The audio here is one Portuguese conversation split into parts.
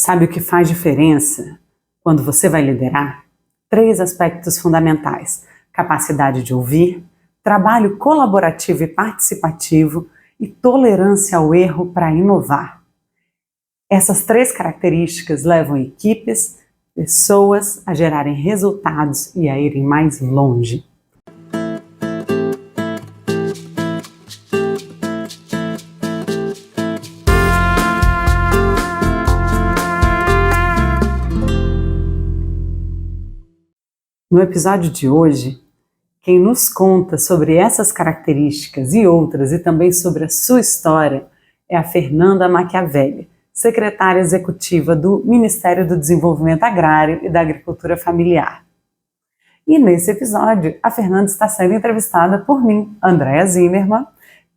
Sabe o que faz diferença quando você vai liderar? 3 aspectos fundamentais: capacidade de ouvir, trabalho colaborativo e participativo e tolerância ao erro para inovar. Essas 3 características levam equipes, pessoas a gerarem resultados e a irem mais longe. No episódio de hoje, quem nos conta sobre essas características e outras, e também sobre a sua história, é a Fernanda Machiavelli, secretária executiva do Ministério do Desenvolvimento Agrário e da Agricultura Familiar. E nesse episódio, a Fernanda está sendo entrevistada por mim, Andréa Zimmermann,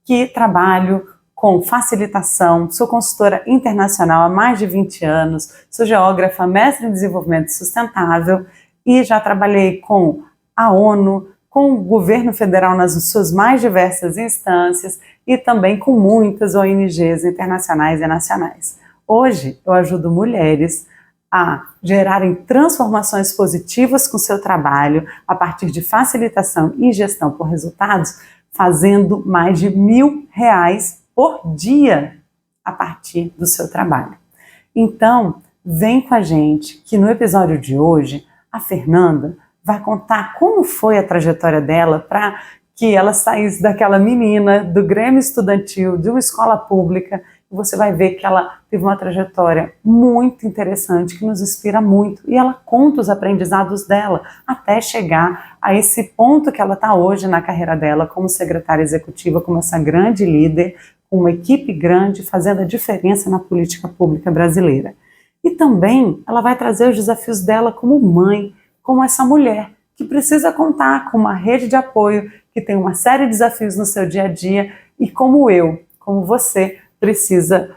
que trabalho com facilitação, sou consultora internacional há mais de 20 anos, sou geógrafa, mestre em desenvolvimento sustentável, e já trabalhei com a ONU, com o governo federal nas suas mais diversas instâncias e também com muitas ONGs internacionais e nacionais. Hoje eu ajudo mulheres a gerarem transformações positivas com seu trabalho a partir de facilitação e gestão por resultados, fazendo mais de R$1.000 por dia a partir do seu trabalho. Então, vem com a gente que no episódio de hoje a Fernanda vai contar como foi a trajetória dela para que ela saísse daquela menina do Grêmio Estudantil, de uma escola pública, e você vai ver que ela teve uma trajetória muito interessante, que nos inspira muito, e ela conta os aprendizados dela até chegar a esse ponto que ela está hoje na carreira dela como secretária executiva, como essa grande líder, com uma equipe grande, fazendo a diferença na política pública brasileira. E também ela vai trazer os desafios dela como mãe, como essa mulher que precisa contar com uma rede de apoio, que tem uma série de desafios no seu dia a dia, e como eu, como você, precisa,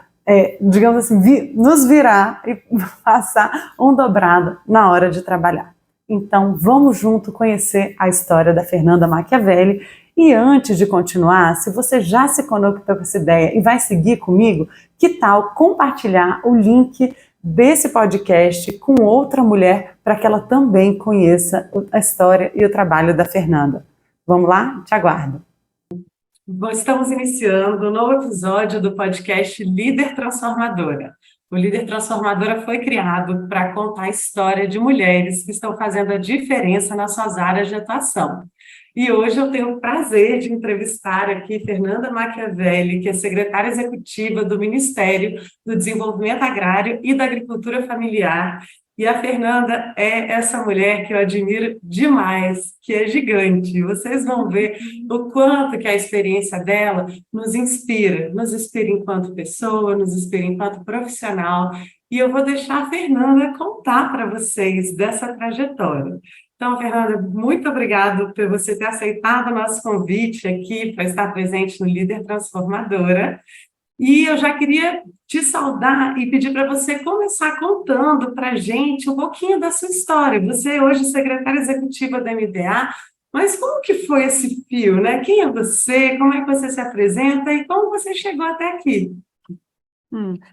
digamos assim, nos virar e passar um dobrado na hora de trabalhar. Então vamos junto conhecer a história da Fernanda Machiavelli. E antes de continuar, se você já se conectou com essa ideia e vai seguir comigo, que tal compartilhar o link desse podcast com outra mulher para que ela também conheça a história e o trabalho da Fernanda. Vamos lá? Te aguardo. Bom, estamos iniciando um novo episódio do podcast Líder Transformadora. O Líder Transformadora foi criado para contar a história de mulheres que estão fazendo a diferença nas suas áreas de atuação. E hoje eu tenho o prazer de entrevistar aqui Fernanda Machiavelli, que é secretária executiva do Ministério do Desenvolvimento Agrário e da Agricultura Familiar. E a Fernanda é essa mulher que eu admiro demais, que é gigante. Vocês vão ver o quanto que a experiência dela nos inspira enquanto pessoa, nos inspira enquanto profissional. E eu vou deixar a Fernanda contar para vocês dessa trajetória. Então, Fernanda, muito obrigada por você ter aceitado o nosso convite aqui para estar presente no Líder Transformadora. E eu já queria te saudar e pedir para você começar contando para a gente um pouquinho da sua história. Você hoje é secretária executiva da MDA, mas como que foi esse fio, né? Quem é você? Como é que você se apresenta e como você chegou até aqui?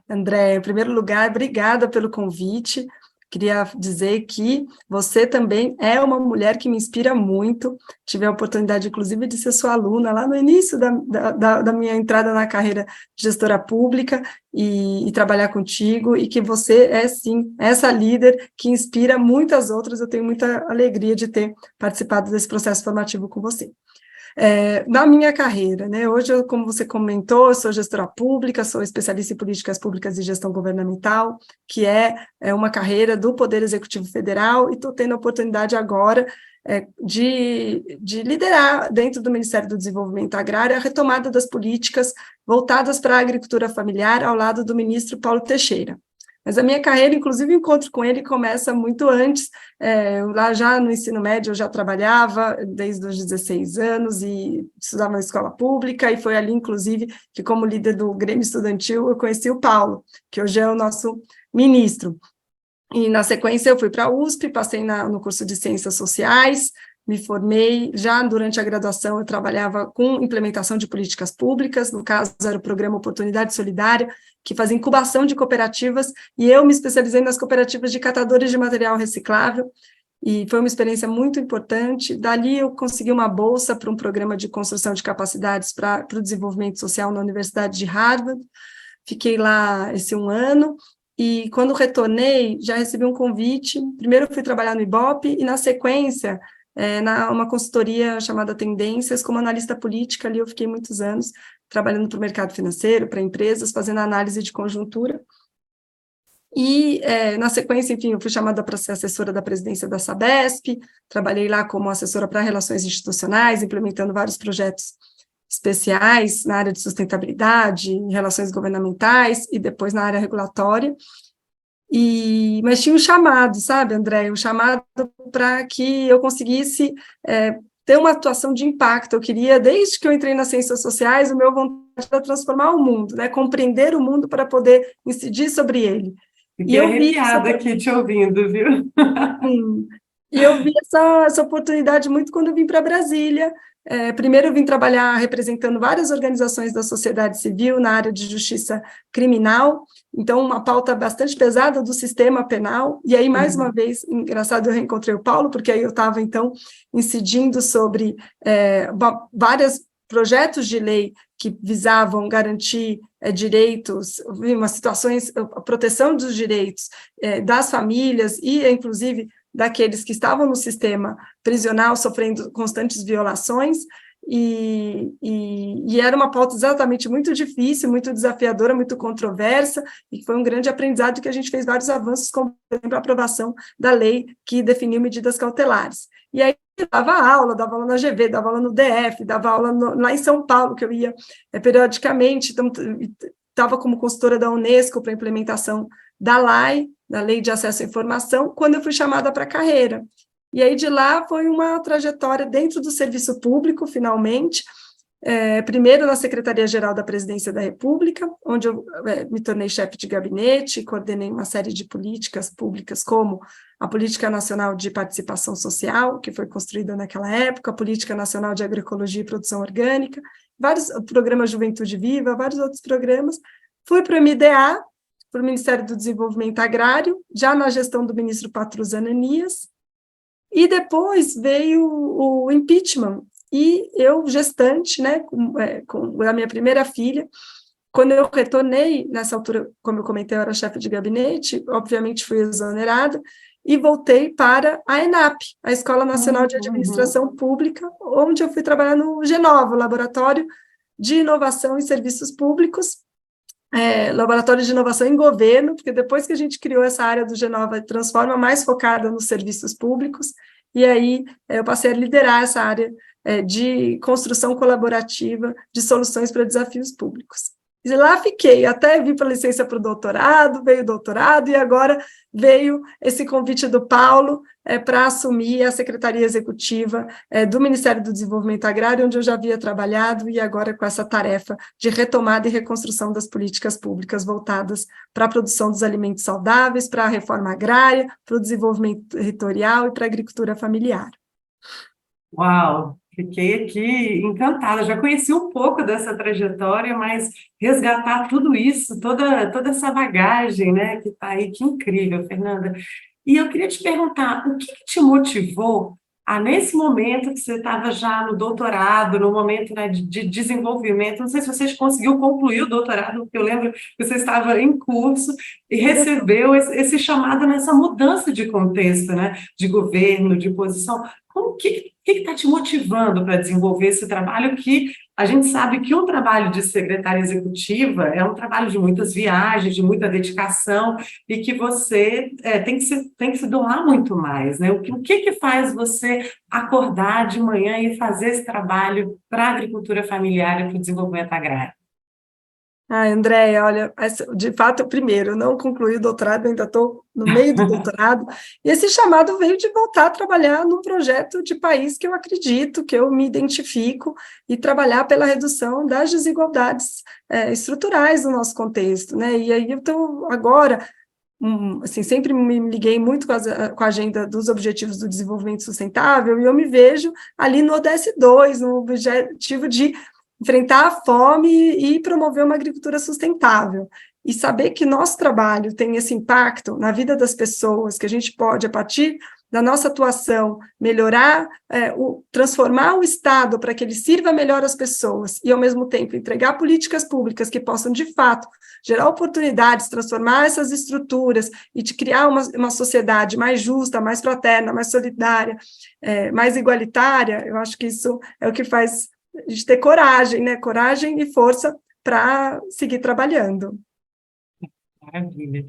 André, em primeiro lugar, obrigada pelo convite. Queria dizer que você também é uma mulher que me inspira muito. Tive a oportunidade, inclusive, de ser sua aluna lá no início da minha entrada na carreira de gestora pública e trabalhar contigo, e que você é, sim, essa líder que inspira muitas outras. Eu tenho muita alegria de ter participado desse processo formativo com você. Na minha carreira, né? Hoje, como você comentou, eu sou gestora pública, sou especialista em políticas públicas e gestão governamental, que é uma carreira do Poder Executivo Federal, e estou tendo a oportunidade agora de liderar dentro do Ministério do Desenvolvimento Agrário a retomada das políticas voltadas para a agricultura familiar ao lado do ministro Paulo Teixeira. Mas a minha carreira, inclusive, o encontro com ele começa muito antes. Lá já no ensino médio eu já trabalhava desde os 16 anos e estudava na escola pública, e foi ali, inclusive, que como líder do Grêmio Estudantil eu conheci o Paulo, que hoje é o nosso ministro. E na sequência eu fui para a USP, passei no curso de Ciências Sociais, me formei, já durante a graduação eu trabalhava com implementação de políticas públicas, no caso era o programa Oportunidade Solidária, que fazia incubação de cooperativas, e eu me especializei nas cooperativas de catadores de material reciclável, e foi uma experiência muito importante. Dali eu consegui uma bolsa para um programa de construção de capacidades para o desenvolvimento social na Universidade de Harvard, fiquei lá esse 1 ano, e quando retornei, já recebi um convite. Primeiro eu fui trabalhar no Ibope, e na sequência, uma consultoria chamada Tendências, como analista política. Ali eu fiquei muitos anos, trabalhando para o mercado financeiro, para empresas, fazendo análise de conjuntura. E, na sequência, enfim, eu fui chamada para ser assessora da presidência da Sabesp, trabalhei lá como assessora para relações institucionais, implementando vários projetos especiais na área de sustentabilidade, relações governamentais e depois na área regulatória. Mas tinha um chamado, sabe, André, um chamado para que eu conseguisse ter uma atuação de impacto. Eu queria, desde que eu entrei nas ciências sociais, o meu vontade era transformar o mundo, né, compreender o mundo para poder incidir sobre ele. Fiquei arrepiada aqui te ouvindo, viu? Sim. E eu vi essa oportunidade muito quando eu vim para Brasília. Primeiro eu vim trabalhar representando várias organizações da sociedade civil na área de justiça criminal, então uma pauta bastante pesada do sistema penal, e aí mais uma vez, engraçado, eu reencontrei o Paulo, porque aí eu estava então incidindo sobre vários projetos de lei que visavam garantir direitos, umas situações, a proteção dos direitos das famílias e, inclusive, daqueles que estavam no sistema prisional sofrendo constantes violações, e era uma pauta exatamente muito difícil, muito desafiadora, muito controversa, e foi um grande aprendizado que a gente fez vários avanços, como, por exemplo, a aprovação da lei que definiu medidas cautelares. E aí dava aula na GV, dava aula no DF, dava aula lá em São Paulo, que eu ia periodicamente, então, estava como consultora da Unesco para a implementação da LAI, da Lei de Acesso à Informação, quando eu fui chamada para a carreira. E aí, de lá, foi uma trajetória dentro do serviço público, finalmente, primeiro na Secretaria-Geral da Presidência da República, onde eu me tornei chefe de gabinete, coordenei uma série de políticas públicas, como a Política Nacional de Participação Social, que foi construída naquela época, a Política Nacional de Agroecologia e Produção Orgânica, vários programas Juventude Viva, vários outros programas. Fui para o MDA, para o Ministério do Desenvolvimento Agrário, já na gestão do ministro Patrus Ananias, e depois veio o impeachment, e eu, gestante, né, com a minha primeira filha, quando eu retornei, nessa altura, como eu comentei, eu era chefe de gabinete, obviamente fui exonerada, e voltei para a ENAP, a Escola Nacional de Administração Pública, onde eu fui trabalhar no Genova, Laboratório de Inovação em Serviços Públicos, laboratório de inovação em governo, porque depois que a gente criou essa área do Genova Transforma, mais focada nos serviços públicos, e aí eu passei a liderar essa área de construção colaborativa de soluções para desafios públicos. E lá fiquei, até vim para a licença para o doutorado, veio o doutorado, e agora veio esse convite do Paulo para assumir a Secretaria Executiva do Ministério do Desenvolvimento Agrário, onde eu já havia trabalhado, e agora com essa tarefa de retomada e reconstrução das políticas públicas voltadas para a produção dos alimentos saudáveis, para a reforma agrária, para o desenvolvimento territorial e para a agricultura familiar. Uau! Fiquei aqui encantada, já conheci um pouco dessa trajetória, mas resgatar tudo isso, toda essa bagagem, né, que está aí, que incrível, Fernanda. E eu queria te perguntar, o que te motivou a, nesse momento que você estava já no doutorado, no momento, né, de desenvolvimento, não sei se você conseguiu concluir o doutorado, porque eu lembro que você estava em curso e recebeu esse chamado nessa mudança de contexto, né, de governo, de posição. O que está te motivando para desenvolver esse trabalho, que a gente sabe que um trabalho de secretária executiva é um trabalho de muitas viagens, de muita dedicação, e que você tem que se doar muito mais, né? O que faz você acordar de manhã e fazer esse trabalho para a agricultura familiar e para o desenvolvimento agrário? Andréia, olha, de fato, primeiro, eu não concluí o doutorado, ainda estou no meio do doutorado, e esse chamado veio de voltar a trabalhar num projeto de país que eu acredito, que eu me identifico, e trabalhar pela redução das desigualdades estruturais no nosso contexto, né? E aí eu estou agora assim, sempre me liguei muito com a agenda dos Objetivos do Desenvolvimento Sustentável, e eu me vejo ali no ODS 2, no objetivo de enfrentar a fome e promover uma agricultura sustentável. E saber que nosso trabalho tem esse impacto na vida das pessoas, que a gente pode, a partir da nossa atuação, melhorar, transformar o Estado para que ele sirva melhor às pessoas e, ao mesmo tempo, entregar políticas públicas que possam, de fato, gerar oportunidades, transformar essas estruturas e de criar uma sociedade mais justa, mais fraterna, mais solidária, mais igualitária. Eu acho que isso é o que faz a gente ter coragem, né? Coragem e força para seguir trabalhando. Maravilha.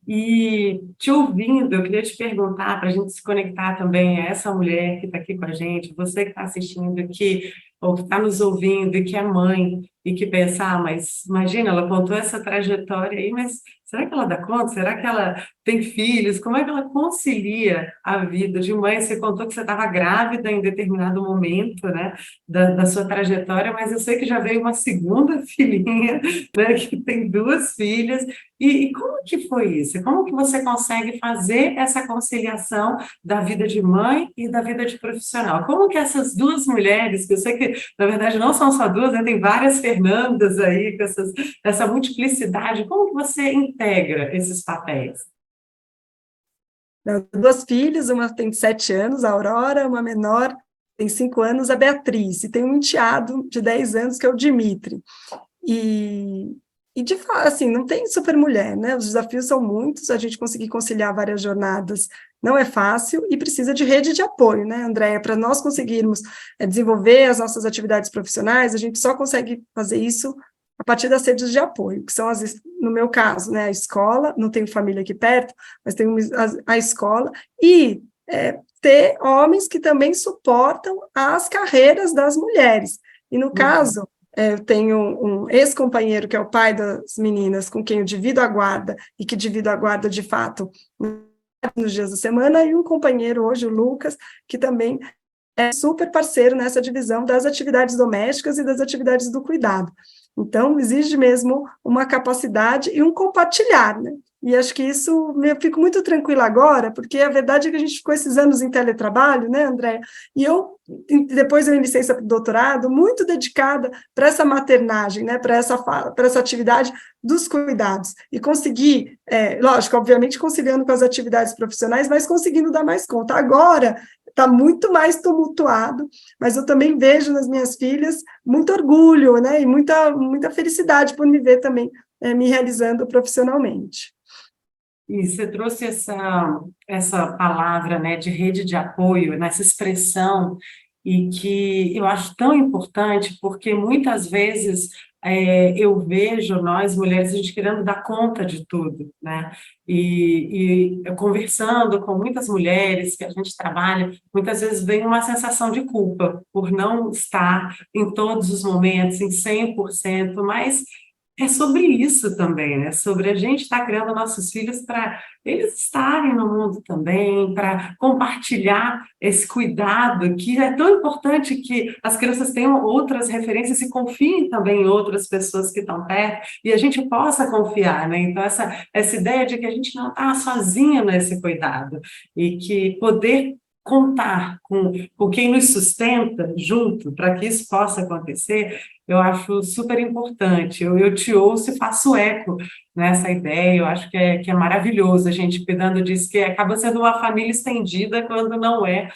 E te ouvindo, eu queria te perguntar, para a gente se conectar também a essa mulher que está aqui com a gente, você que está assistindo aqui, ou que está nos ouvindo e que é mãe, e que pensa, mas imagina, ela contou essa trajetória aí, mas será que ela dá conta? Será que ela tem filhos? Como é que ela concilia a vida de mãe? Você contou que você estava grávida em determinado momento, né, da sua trajetória, mas eu sei que já veio uma segunda filhinha, né, que tem duas filhas, e como que foi isso? Como que você consegue fazer essa conciliação da vida de mãe e da vida de profissional? Como que essas duas mulheres, que eu sei que, na verdade, não são só duas, né? Tem várias Fernandas aí, com essa multiplicidade, como que você integra esses papéis? Eu tenho duas filhas, uma tem 7 anos, a Aurora, uma menor tem 5 anos, a Beatriz, e tem um enteado de 10 anos, que é o Dimitri. E de fato, assim, não tem supermulher, né? Os desafios são muitos, a gente conseguir conciliar várias jornadas não é fácil e precisa de rede de apoio, né, Andréia? Para nós conseguirmos desenvolver as nossas atividades profissionais, a gente só consegue fazer isso a partir das redes de apoio, que são, no meu caso, né, a escola, não tenho família aqui perto, mas tenho a escola, e ter homens que também suportam as carreiras das mulheres. E, no caso, eu tenho um ex-companheiro, que é o pai das meninas, com quem eu divido a guarda, e que divido a guarda, de fato, nos dias da semana, e um companheiro hoje, o Lucas, que também é super parceiro nessa divisão das atividades domésticas e das atividades do cuidado. Então, exige mesmo uma capacidade e um compartilhar, né? E acho que isso, eu fico muito tranquila agora, porque a verdade é que a gente ficou esses anos em teletrabalho, né, André? E depois eu em licença para o doutorado, muito dedicada para essa maternagem, né, para essa atividade dos cuidados. E conseguir, lógico, obviamente conciliando com as atividades profissionais, mas conseguindo dar mais conta. Agora, está muito mais tumultuado, mas eu também vejo nas minhas filhas muito orgulho, né, e muita felicidade por me ver também me realizando profissionalmente. E você trouxe essa palavra, né, de rede de apoio, nessa expressão, e que eu acho tão importante, porque muitas vezes eu vejo nós, mulheres, a gente querendo dar conta de tudo, né? E eu conversando com muitas mulheres que a gente trabalha, muitas vezes vem uma sensação de culpa por não estar em todos os momentos, em 100%, mas é sobre isso também, né? Sobre a gente estar criando nossos filhos para eles estarem no mundo também, para compartilhar esse cuidado, que é tão importante que as crianças tenham outras referências e confiem também em outras pessoas que estão perto, e a gente possa confiar, né? Então, essa ideia de que a gente não está sozinha nesse cuidado, e que poder contar com quem nos sustenta junto para que isso possa acontecer, eu acho super importante. Eu te ouço e faço eco nessa ideia, eu acho que é maravilhoso a gente cuidando disso, que acaba sendo uma família estendida quando não é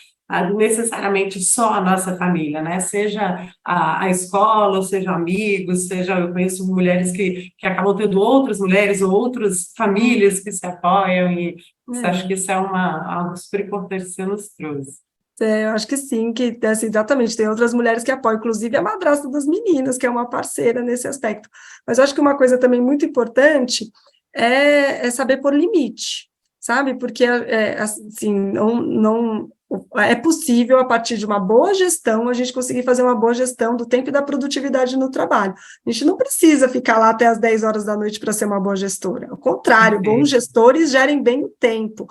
necessariamente só a nossa família, né? Seja a escola, ou seja amigos, eu conheço mulheres que acabam tendo outras mulheres ou outras famílias que se apoiam, e acho que isso é algo super importante que você nos trouxe. Eu acho que sim, que assim, exatamente, tem outras mulheres que apoiam, inclusive a madrasta das meninas, que é uma parceira nesse aspecto. Mas eu acho que uma coisa também muito importante é saber pôr limite, sabe? Porque, assim, não é possível, a partir de uma boa gestão, a gente conseguir fazer uma boa gestão do tempo e da produtividade no trabalho. A gente não precisa ficar lá até as 10 horas da noite para ser uma boa gestora. Ao contrário, bons gestores gerem bem o tempo.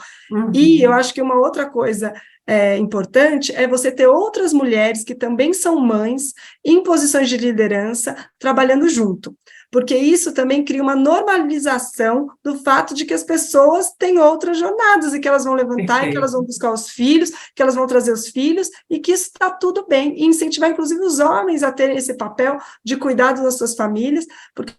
E eu acho que uma outra coisa importante é você ter outras mulheres que também são mães em posições de liderança trabalhando junto, porque isso também cria uma normalização do fato de que as pessoas têm outras jornadas, e que elas vão levantar, e que elas vão buscar os filhos, que elas vão trazer os filhos, e que isso está tudo bem, e incentivar, inclusive, os homens a terem esse papel de cuidar das suas famílias, porque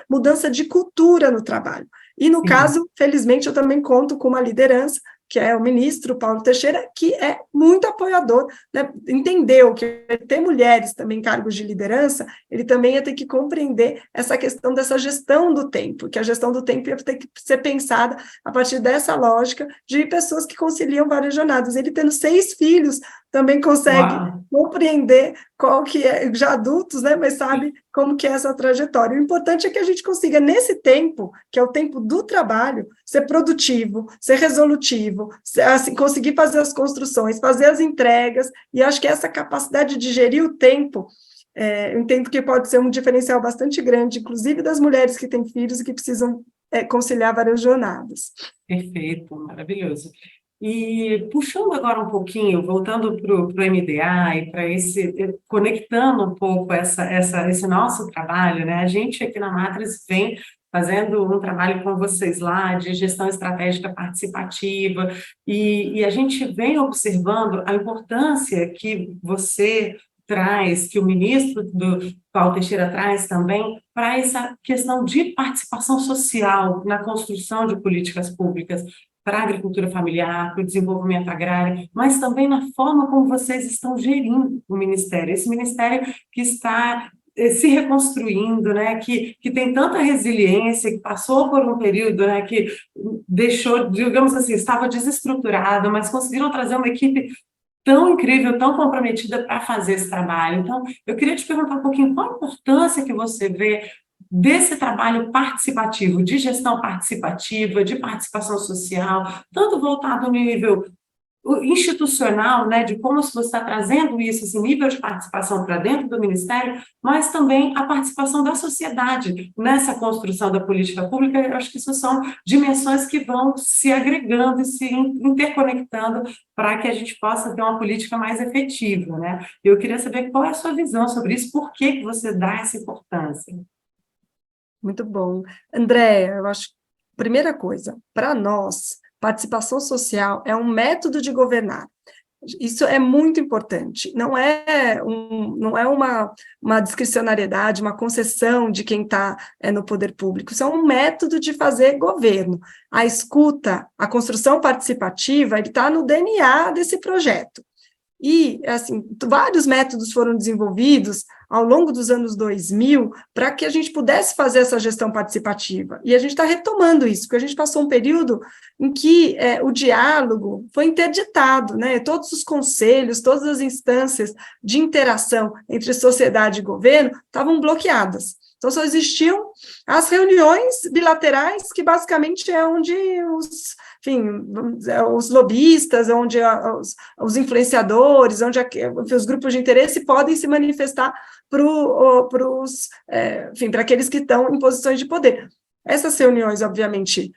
mudança de cultura no trabalho. E, no caso, felizmente, eu também conto com uma liderança, que é o ministro Paulo Teixeira, que é muito apoiador, né? Entendeu que ter mulheres também em cargos de liderança, ele também ia ter que compreender essa questão dessa gestão do tempo, que a gestão do tempo ia ter que ser pensada a partir dessa lógica de pessoas que conciliam várias jornadas. Ele, tendo 6 filhos, também consegue compreender qual que é, já adultos, né, mas sabe como que é essa trajetória. O importante é que a gente consiga, nesse tempo, que é o tempo do trabalho, ser produtivo, ser resolutivo, assim, conseguir fazer as construções, fazer as entregas, e acho que essa capacidade de gerir o tempo, eu entendo que pode ser um diferencial bastante grande, inclusive das mulheres que têm filhos e que precisam conciliar várias jornadas. Perfeito, maravilhoso. E puxando agora um pouquinho, voltando para o MDA e para conectando um pouco esse nosso trabalho, né? A gente aqui na Matrix vem fazendo um trabalho com vocês lá de gestão estratégica participativa, e a gente vem observando a importância que você traz, que o ministro do Paulo Teixeira traz também, para essa questão de participação social na construção de políticas públicas, para a agricultura familiar, para o desenvolvimento agrário, mas também na forma como vocês estão gerindo o Ministério. Esse Ministério que está se reconstruindo, né, que tem tanta resiliência, que passou por um período, né, que deixou, digamos assim, estava desestruturado, mas conseguiram trazer uma equipe tão incrível, tão comprometida para fazer esse trabalho. Então, eu queria te perguntar um pouquinho qual a importância que você vê desse trabalho participativo, de gestão participativa, de participação social, tanto voltado no nível institucional, né, de como você está trazendo isso, esse nível de participação para dentro do Ministério, mas também a participação da sociedade nessa construção da política pública. Eu acho que isso são dimensões que vão se agregando e se interconectando para que a gente possa ter uma política mais efetiva, né? Eu queria saber qual é a sua visão sobre isso, por que você dá essa importância? Muito bom. André, eu acho, primeira coisa, para nós, participação social é um método de governar. Isso é muito importante. Não é uma discricionariedade, uma concessão de quem está no poder público. Isso é um método de fazer governo. A escuta, a construção participativa, ele está no DNA desse projeto. E, assim, vários métodos foram desenvolvidos ao longo dos anos 2000 para que a gente pudesse fazer essa gestão participativa. E a gente está retomando isso, porque a gente passou um período em que o diálogo foi interditado, né? Todos os conselhos, todas as instâncias de interação entre sociedade e governo estavam bloqueadas. Então, só existiam as reuniões bilaterais, que basicamente é onde os lobistas, onde os influenciadores, onde os grupos de interesse podem se manifestar para aqueles que estão em posições de poder. Essas reuniões, obviamente,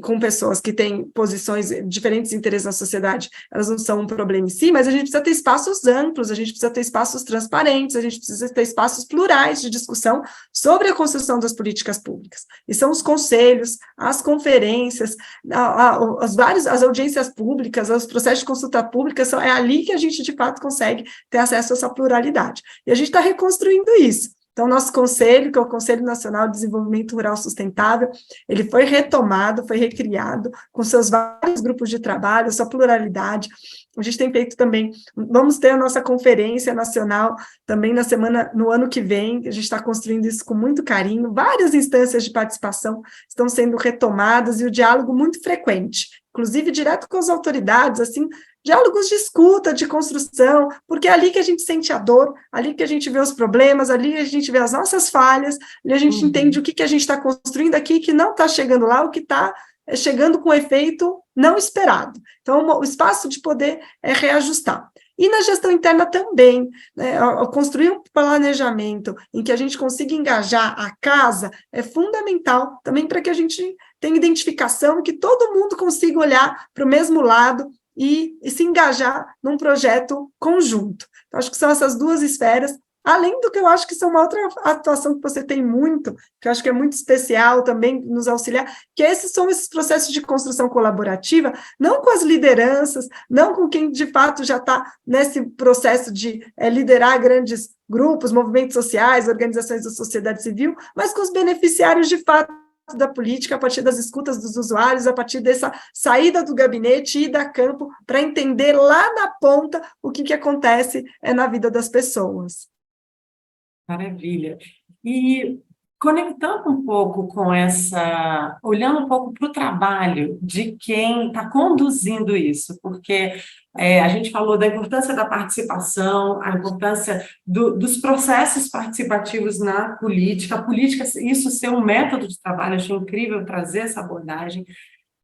com pessoas que têm posições, diferentes interesses na sociedade, elas não são um problema em si, mas a gente precisa ter espaços amplos, a gente precisa ter espaços transparentes, a gente precisa ter espaços plurais de discussão sobre a construção das políticas públicas. E são os conselhos, as conferências, as audiências públicas, os processos de consulta pública, é ali que a gente, de fato, consegue ter acesso a essa pluralidade. E a gente está reconstruindo isso. Então, nosso conselho, que é o Conselho Nacional de Desenvolvimento Rural Sustentável, ele foi retomado, foi recriado, com seus vários grupos de trabalho, sua pluralidade. A gente tem feito também, vamos ter a nossa conferência nacional também no ano que vem, a gente está construindo isso com muito carinho, várias instâncias de participação estão sendo retomadas e o diálogo muito frequente, inclusive direto com as autoridades, assim, diálogos de escuta, de construção, porque é ali que a gente sente a dor, ali que a gente vê os problemas, ali a gente vê as nossas falhas, ali a gente entende o que a gente está construindo aqui, que não está chegando lá, o que está chegando com efeito não esperado. Então, o espaço de poder é reajustar. E na gestão interna também, né, construir um planejamento em que a gente consiga engajar a casa é fundamental também para que a gente tenha identificação e que todo mundo consiga olhar para o mesmo lado e se engajar num projeto conjunto. Então, acho que são essas duas esferas além do que eu acho que isso é uma outra atuação que você tem muito, que eu acho que é muito especial também nos auxiliar, que são esses processos de construção colaborativa, não com as lideranças, não com quem de fato já está nesse processo de liderar grandes grupos, movimentos sociais, organizações da sociedade civil, mas com os beneficiários de fato da política, a partir das escutas dos usuários, a partir dessa saída do gabinete e da campo, para entender lá na ponta o que acontece na vida das pessoas. Maravilha. E conectando um pouco com olhando um pouco para o trabalho de quem está conduzindo isso, porque a gente falou da importância da participação, a importância dos processos participativos na política, a política, isso ser um método de trabalho, achei incrível trazer essa abordagem,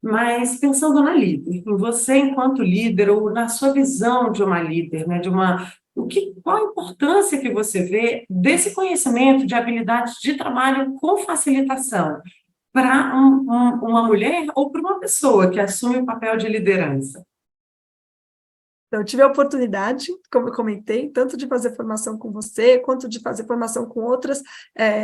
mas pensando na líder, em você enquanto líder, ou na sua visão de uma líder, né, qual a importância que você vê desse conhecimento de habilidades de trabalho com facilitação para uma mulher ou para uma pessoa que assume o papel de liderança? Então, eu tive a oportunidade, como eu comentei, tanto de fazer formação com você, quanto de fazer formação com outras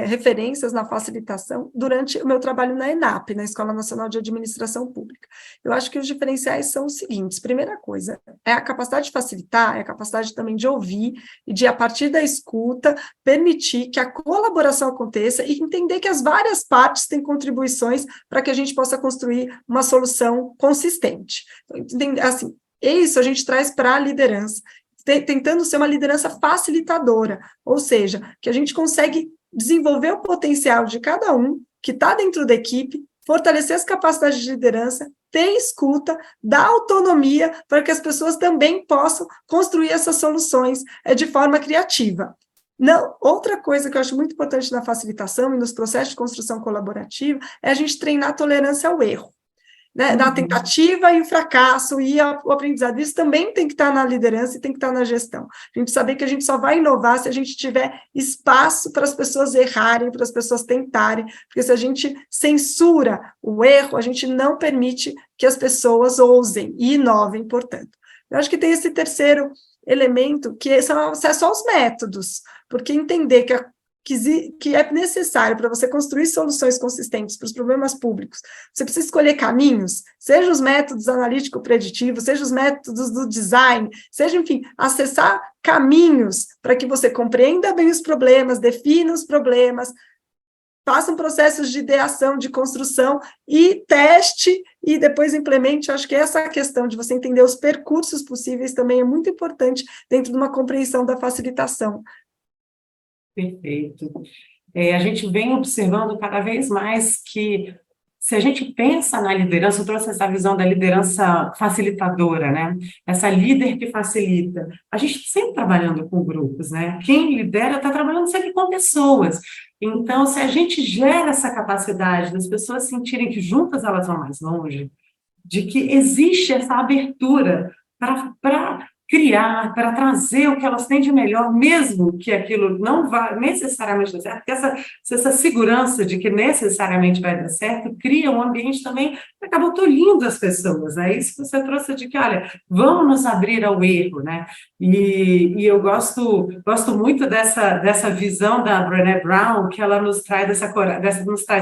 referências na facilitação, durante o meu trabalho na ENAP, na Escola Nacional de Administração Pública. Eu acho que os diferenciais são os seguintes: primeira coisa, é a capacidade de facilitar, é a capacidade também de ouvir, e de, a partir da escuta, permitir que a colaboração aconteça e entender que as várias partes têm contribuições para que a gente possa construir uma solução consistente. Então, assim, isso a gente traz para a liderança, tentando ser uma liderança facilitadora, ou seja, que a gente consegue desenvolver o potencial de cada um que está dentro da equipe, fortalecer as capacidades de liderança, ter escuta, dar autonomia para que as pessoas também possam construir essas soluções de forma criativa. Não, outra coisa que eu acho muito importante na facilitação e nos processos de construção colaborativa é a gente treinar a tolerância ao erro. Né, na tentativa e o fracasso e o aprendizado. Isso também tem que estar na liderança e tem que estar na gestão. A gente saber que a gente só vai inovar se a gente tiver espaço para as pessoas errarem, para as pessoas tentarem, porque se a gente censura o erro, a gente não permite que as pessoas ousem e inovem, portanto. Eu acho que tem esse terceiro elemento, que são só os métodos, porque entender que é necessário para você construir soluções consistentes para os problemas públicos, você precisa escolher caminhos, seja os métodos analítico-preditivos, seja os métodos do design, seja, enfim, acessar caminhos para que você compreenda bem os problemas, defina os problemas, faça processos de ideação, de construção e teste e depois implemente. Eu acho que essa questão de você entender os percursos possíveis também é muito importante dentro de uma compreensão da facilitação. Perfeito. A gente vem observando cada vez mais que, se a gente pensa na liderança, eu trouxe essa visão da liderança facilitadora, né? Essa líder que facilita. A gente está sempre trabalhando com grupos, né? Quem lidera está trabalhando sempre com pessoas. Então, se a gente gera essa capacidade das pessoas sentirem que juntas elas vão mais longe, de que existe essa abertura para criar, para trazer o que elas têm de melhor, mesmo que aquilo não vá necessariamente dar certo, porque essa segurança de que necessariamente vai dar certo, cria um ambiente também que acaba tolhindo as pessoas, né? Isso que você trouxe de que, olha, vamos nos abrir ao erro, né? E eu gosto muito dessa visão da Brené Brown, que ela nos traz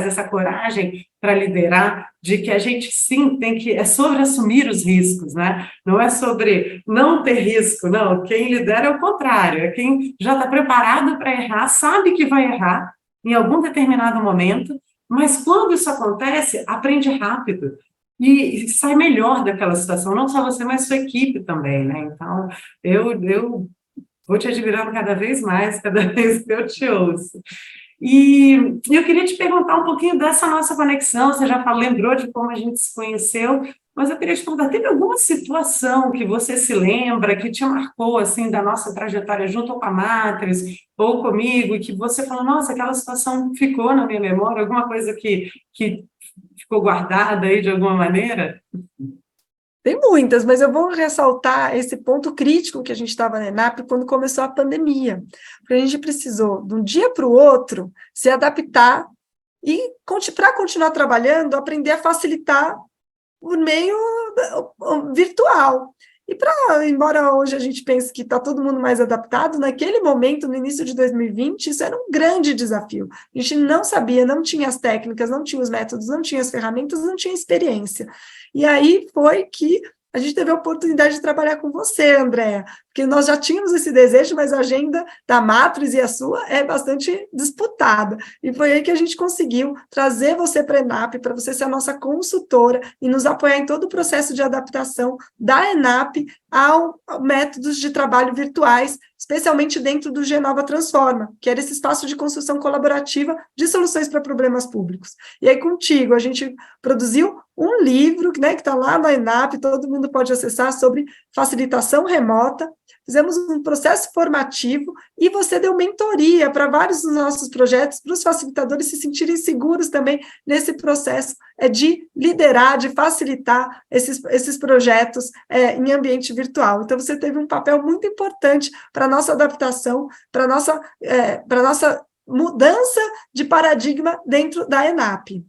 essa coragem para liderar, de que a gente sim é sobre assumir os riscos, né? Não é sobre não ter risco, não. Quem lidera é o contrário, é quem já está preparado para errar, sabe que vai errar em algum determinado momento, mas quando isso acontece, aprende rápido e sai melhor daquela situação, não só você, mas sua equipe também, né? Então, eu vou te admirando cada vez mais, cada vez que eu te ouço. E eu queria te perguntar um pouquinho dessa nossa conexão. Você já lembrou de como a gente se conheceu, mas eu queria te perguntar, teve alguma situação que você se lembra, que te marcou, assim, da nossa trajetória junto com a Matrix, ou comigo, e que você falou, nossa, aquela situação ficou na minha memória, alguma coisa que ficou guardada aí de alguma maneira? Tem muitas, mas eu vou ressaltar esse ponto crítico que a gente estava na ENAP quando começou a pandemia, porque a gente precisou, de um dia para o outro, se adaptar e, para continuar trabalhando, aprender a facilitar por meio virtual. Embora hoje a gente pense que está todo mundo mais adaptado, naquele momento, no início de 2020, isso era um grande desafio. A gente não sabia, não tinha as técnicas, não tinha os métodos, não tinha as ferramentas, não tinha experiência. E aí foi que a gente teve a oportunidade de trabalhar com você, Andréa, porque nós já tínhamos esse desejo, mas a agenda da Matrix e a sua é bastante disputada. E foi aí que a gente conseguiu trazer você para a ENAP, para você ser a nossa consultora e nos apoiar em todo o processo de adaptação da ENAP ao métodos de trabalho virtuais, especialmente dentro do Genova Transforma, que era esse espaço de construção colaborativa de soluções para problemas públicos. E aí, contigo, a gente produziu um livro, né, que está lá na ENAP, todo mundo pode acessar, sobre facilitação remota. Fizemos um processo formativo e você deu mentoria para vários dos nossos projetos, para os facilitadores se sentirem seguros também nesse processo de liderar, de facilitar esses projetos em ambiente virtual. Então, você teve um papel muito importante para a nossa adaptação, para a nossa mudança de paradigma dentro da ENAP.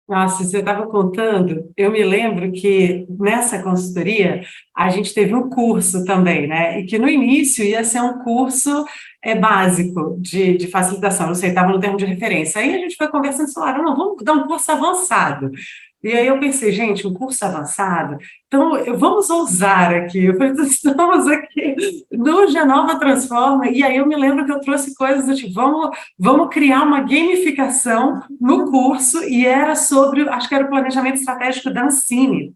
Nossa, você estava contando, eu me lembro que nessa consultoria a gente teve um curso também, né? E que no início ia ser um curso básico de facilitação, não sei, estava no termo de referência. Aí a gente foi conversando e falaram, não, vamos dar um curso avançado. E aí eu pensei, gente, um curso avançado, então vamos ousar aqui. Eu falei, estamos aqui no Genova Transforma, e aí eu me lembro que eu trouxe coisas do tipo, vamos criar uma gamificação no curso, e era sobre, acho que era o planejamento estratégico da Ancine.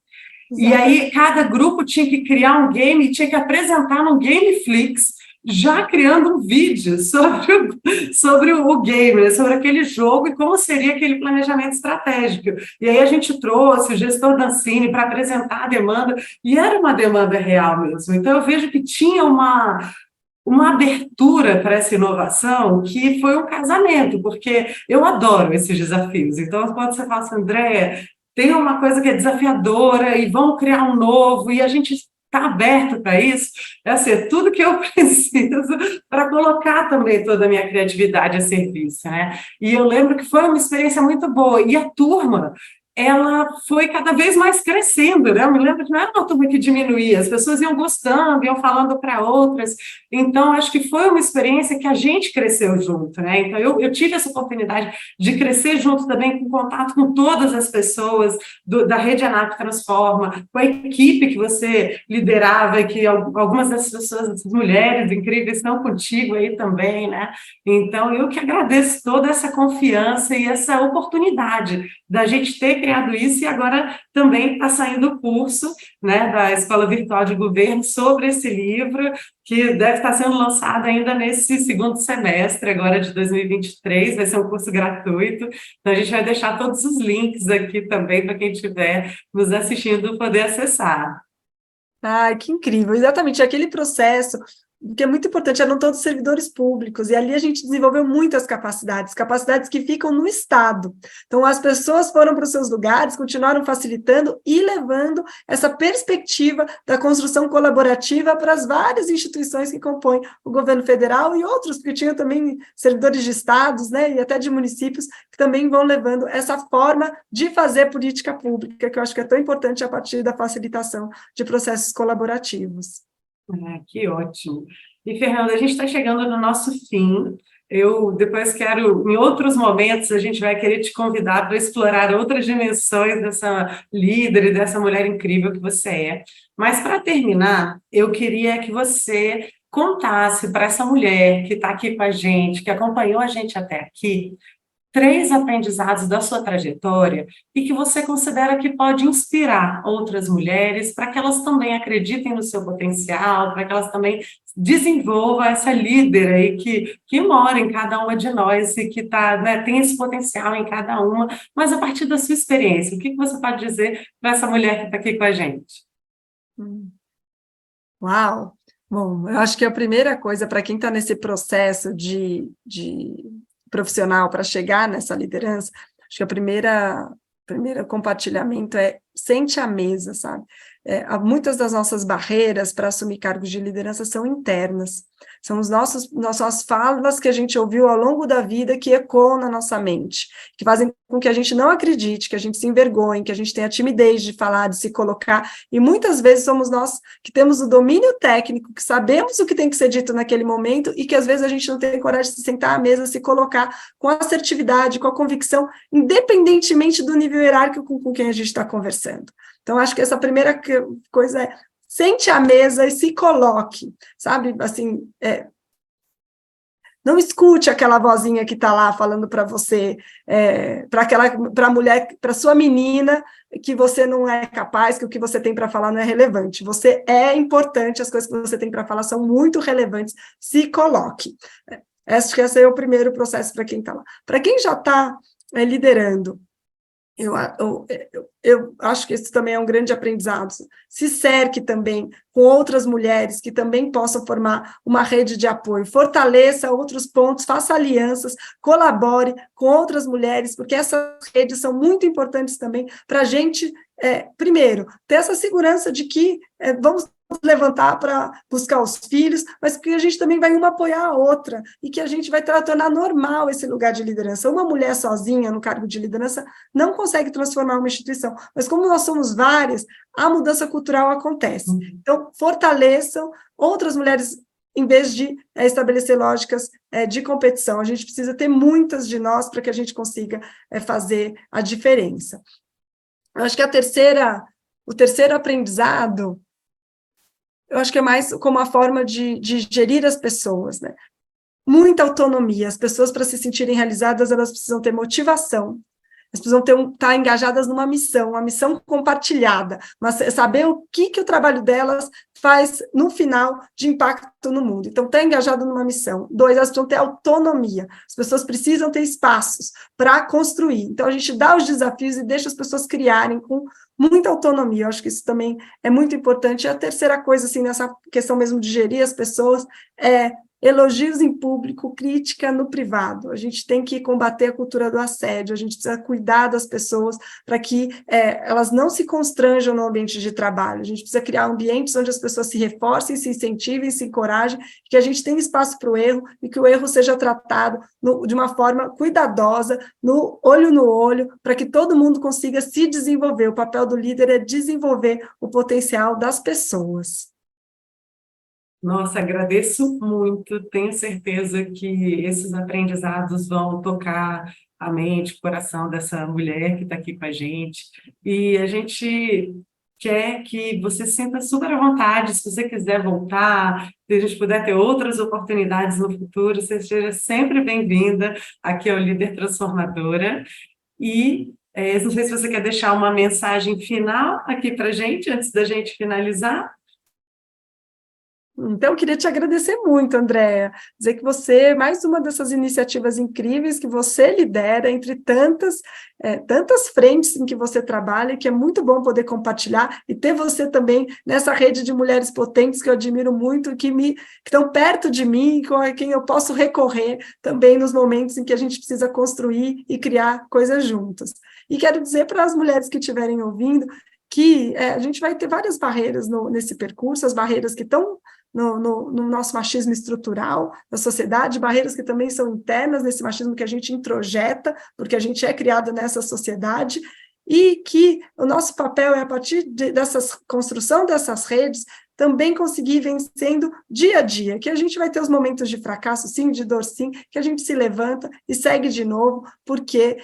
E aí cada grupo tinha que criar um game e tinha que apresentar no Gameflix, já criando um vídeo sobre o game, sobre aquele jogo e como seria aquele planejamento estratégico. E aí a gente trouxe o gestor da Ancine para apresentar a demanda, e era uma demanda real mesmo. Então eu vejo que tinha uma abertura para essa inovação que foi um casamento, porque eu adoro esses desafios. Então, quando você fala assim, Andréa, tem uma coisa que é desafiadora e vamos criar um novo, e a gente está aberto para isso, é assim, tudo que eu preciso para colocar também toda a minha criatividade a serviço, né? E eu lembro que foi uma experiência muito boa, e a turma, ela foi cada vez mais crescendo, né? Eu me lembro que não era uma turma que diminuía, as pessoas iam gostando, iam falando para outras, então acho que foi uma experiência que a gente cresceu junto, né? Então eu tive essa oportunidade de crescer junto também, com contato com todas as pessoas da Rede ANAP Transforma, com a equipe que você liderava, que algumas dessas pessoas, essas mulheres incríveis, estão contigo aí também, né? Então eu que agradeço toda essa confiança e essa oportunidade da gente ter criado isso, e agora também está saindo o curso, né, da Escola Virtual de Governo sobre esse livro, que deve estar sendo lançado ainda nesse segundo semestre, agora de 2023, vai ser um curso gratuito, então a gente vai deixar todos os links aqui também para quem estiver nos assistindo poder acessar. Ai, que incrível, exatamente, aquele processo que é muito importante, eram todos servidores públicos, e ali a gente desenvolveu muitas capacidades que ficam no Estado. Então, as pessoas foram para os seus lugares, continuaram facilitando e levando essa perspectiva da construção colaborativa para as várias instituições que compõem o governo federal e outros, porque tinha também servidores de estados, né, e até de municípios, que também vão levando essa forma de fazer política pública, que eu acho que é tão importante a partir da facilitação de processos colaborativos. Que ótimo. E, Fernanda, a gente está chegando no nosso fim. Eu depois quero, em outros momentos, a gente vai querer te convidar para explorar outras dimensões dessa líder e dessa mulher incrível que você é. Mas, para terminar, eu queria que você contasse para essa mulher que está aqui com a gente, que acompanhou a gente até aqui, 3 aprendizados da sua trajetória e que você considera que pode inspirar outras mulheres para que elas também acreditem no seu potencial, para que elas também desenvolvam essa líder aí que mora em cada uma de nós e que né, tem esse potencial em cada uma, mas a partir da sua experiência, o que você pode dizer para essa mulher que está aqui com a gente? Uau! Bom, eu acho que a primeira coisa para quem está nesse processo de profissional para chegar nessa liderança, acho que a primeiro compartilhamento é sente à mesa, sabe? Muitas das nossas barreiras para assumir cargos de liderança são internas. São nossas falas que a gente ouviu ao longo da vida que ecoam na nossa mente, que fazem com que a gente não acredite, que a gente se envergonhe, que a gente tenha timidez de falar, de se colocar, e muitas vezes somos nós que temos o domínio técnico, que sabemos o que tem que ser dito naquele momento, e que às vezes a gente não tem coragem de se sentar à mesa, se colocar com assertividade, com a convicção, independentemente do nível hierárquico com quem a gente está conversando. Então, acho que essa primeira coisa é: sente à mesa e se coloque, sabe? Assim, não escute aquela vozinha que está lá falando para você, para a mulher, para sua menina, que você não é capaz, que o que você tem para falar não é relevante. Você é importante, as coisas que você tem para falar são muito relevantes. Se coloque. Acho que esse é o primeiro processo para quem está lá. Para quem já está liderando, eu acho que isso também é um grande aprendizado. Se cerque também com outras mulheres que também possam formar uma rede de apoio, fortaleça outros pontos, faça alianças, colabore com outras mulheres, porque essas redes são muito importantes também para a gente, primeiro, ter essa segurança de que vamos levantar para buscar os filhos, mas que a gente também vai uma apoiar a outra, e que a gente vai tornar normal esse lugar de liderança. Uma mulher sozinha no cargo de liderança não consegue transformar uma instituição, mas como nós somos várias, a mudança cultural acontece. Então, fortaleçam outras mulheres, em vez de estabelecer lógicas de competição. A gente precisa ter muitas de nós para que a gente consiga fazer a diferença. Eu acho que o terceiro aprendizado, eu acho que é mais como a forma de gerir as pessoas, né? Muita autonomia. As pessoas, para se sentirem realizadas, elas precisam ter motivação, elas precisam estar engajadas numa missão, uma missão compartilhada, mas saber o que o trabalho delas faz, no final, de impacto no mundo. Então, estar engajado numa missão. 2, elas precisam ter autonomia. As pessoas precisam ter espaços para construir. Então, a gente dá os desafios e deixa as pessoas criarem com muita autonomia. Eu acho que isso também é muito importante. E a terceira coisa, assim, nessa questão mesmo de gerir as pessoas, é elogios em público, crítica no privado. A gente tem que combater a cultura do assédio, a gente precisa cuidar das pessoas para que elas não se constranjam no ambiente de trabalho. A gente precisa criar ambientes onde as pessoas se reforcem, se incentivem, se encorajem, que a gente tenha espaço para o erro e que o erro seja tratado de uma forma cuidadosa, no olho, para que todo mundo consiga se desenvolver. O papel do líder é desenvolver o potencial das pessoas. Nossa, agradeço muito, tenho certeza que esses aprendizados vão tocar a mente, o coração dessa mulher que está aqui com a gente, e a gente quer que você se sinta super à vontade, se você quiser voltar, se a gente puder ter outras oportunidades no futuro, você esteja sempre bem-vinda aqui ao Líder Transformadora, e não sei se você quer deixar uma mensagem final aqui para a gente, antes da gente finalizar. Então, eu queria te agradecer muito, Andréa, dizer que você é mais uma dessas iniciativas incríveis que você lidera entre tantas frentes em que você trabalha, e que é muito bom poder compartilhar, e ter você também nessa rede de mulheres potentes que eu admiro muito, que estão perto de mim, com quem eu posso recorrer também nos momentos em que a gente precisa construir e criar coisas juntas. E quero dizer para as mulheres que estiverem ouvindo que a gente vai ter várias barreiras nesse percurso, as barreiras que estão no nosso machismo estrutural da sociedade, barreiras que também são internas nesse machismo que a gente introjeta, porque a gente é criado nessa sociedade, e que o nosso papel é, a partir dessa construção dessas redes, também conseguir vencendo dia a dia, que a gente vai ter os momentos de fracasso, sim, de dor, sim, que a gente se levanta e segue de novo, porque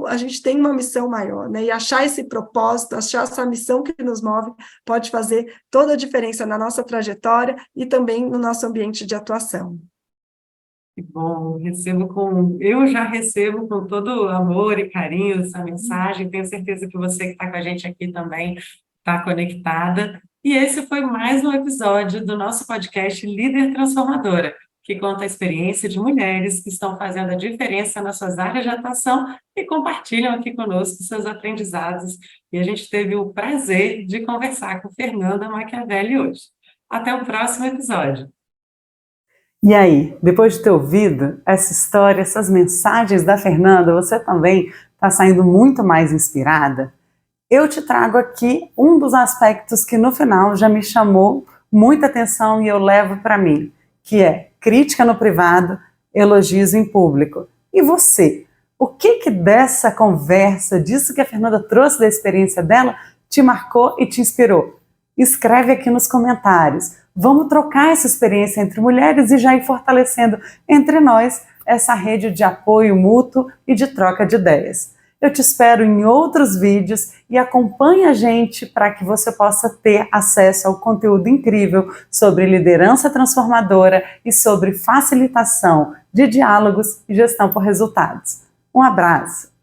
a gente tem uma missão maior, né? E achar esse propósito, achar essa missão que nos move, pode fazer toda a diferença na nossa trajetória e também no nosso ambiente de atuação. Que bom, eu já recebo com todo amor e carinho essa mensagem, tenho certeza que você que está com a gente aqui também está conectada. E esse foi mais um episódio do nosso podcast Líder Transformadora, que conta a experiência de mulheres que estão fazendo a diferença nas suas áreas de atuação e compartilham aqui conosco seus aprendizados. E a gente teve o prazer de conversar com Fernanda Machiavelli hoje. Até o próximo episódio. E aí, depois de ter ouvido essa história, essas mensagens da Fernanda, você também está saindo muito mais inspirada? Eu te trago aqui um dos aspectos que no final já me chamou muita atenção e eu levo para mim, que é crítica no privado, elogios em público. E você? O que dessa conversa, disso que a Fernanda trouxe da experiência dela, te marcou e te inspirou? Escreve aqui nos comentários. Vamos trocar essa experiência entre mulheres e já ir fortalecendo entre nós essa rede de apoio mútuo e de troca de ideias. Eu te espero em outros vídeos e acompanhe a gente para que você possa ter acesso ao conteúdo incrível sobre liderança transformadora e sobre facilitação de diálogos e gestão por resultados. Um abraço!